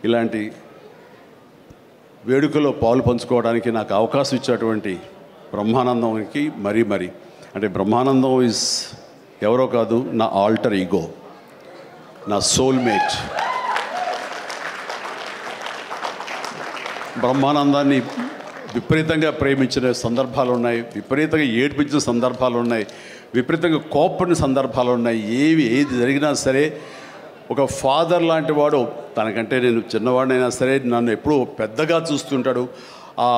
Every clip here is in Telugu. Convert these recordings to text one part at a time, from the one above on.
ఇలాంటి వేడుకలో పాలు పంచుకోవడానికి నాకు అవకాశం ఇచ్చేటువంటి బ్రహ్మానందంకి మరీ అంటే బ్రహ్మానందం ఈజ్ ఎవరో కాదు, నా ఆల్టర్ ఈగో, నా సోల్మేట్. బ్రహ్మానందాన్ని విపరీతంగా ప్రేమించిన సందర్భాలు ఉన్నాయి, విపరీతంగా ఏడ్పించిన సందర్భాలు ఉన్నాయి, విపరీతంగా కోప్పడిన సందర్భాలు ఉన్నాయి. ఏది జరిగినా సరే ఒక ఫాదర్ లాంటి వాడు, తనకంటే నేను చిన్నవాడినైనా సరే నన్ను ఎప్పుడూ పెద్దగా చూస్తుంటాడు. ఆ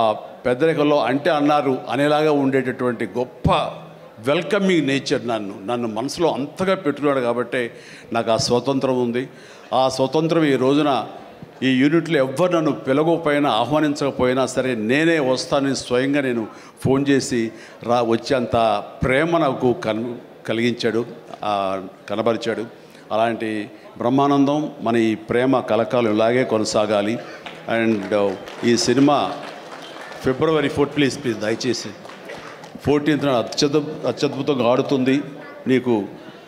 పెద్దరికల్లో అంటే అన్నారు అనేలాగా ఉండేటటువంటి గొప్ప వెల్కమింగ్ నేచర్ నన్ను మనసులో అంతగా పెట్టుకున్నాడు. కాబట్టి నాకు ఆ స్వతంత్రం ఉంది. ఆ స్వతంత్రం ఈ రోజున ఈ యూనిట్లో ఎవ్వరు నన్ను పిలవకపోయినా ఆహ్వానించకపోయినా సరే నేనే వస్తానని స్వయంగా నేను ఫోన్ చేసి వచ్చేంత ప్రేమ నాకు కలిగించాడు, కనబరిచాడు. అలాంటి బ్రహ్మానందం మన ఈ ప్రేమ కలకాలం ఇలాగే కొనసాగాలి. అండ్ ఈ సినిమా February 4 ప్లీజ్ దయచేసి 14th అత్యద్భుతంగా ఆడుతుంది. నీకు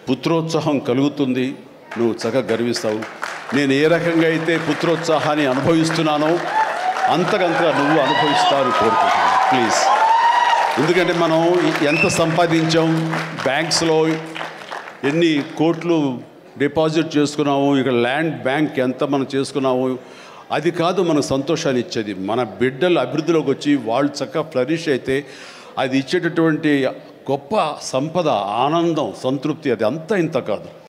పుత్రోత్సాహం కలుగుతుంది, నువ్వు చక్కగా గర్విస్తావు. నేను ఏ రకంగా అయితే పుత్రోత్సాహాన్ని అనుభవిస్తున్నానో అంతకంతగా నువ్వు అనుభవిస్తావు కోరుకుంటున్నాను ప్లీజ్. ఎందుకంటే మనం ఎంత సంపాదించాం, బ్యాంక్స్లో ఎన్ని కోట్లు డిపాజిట్ చేసుకున్నాము, ఇక్కడ ల్యాండ్ బ్యాంక్ ఎంత మనం చేసుకున్నాము, అది కాదు మనకు సంతోషాన్ని ఇచ్చేది. మన బిడ్డలు అభివృద్ధిలోకి వచ్చి వాళ్ళు చక్కగా ఫ్లరిష్ అయితే అది ఇచ్చేటటువంటి గొప్ప సంపద, ఆనందం, సంతృప్తి అది అంతా ఇంత కాదు.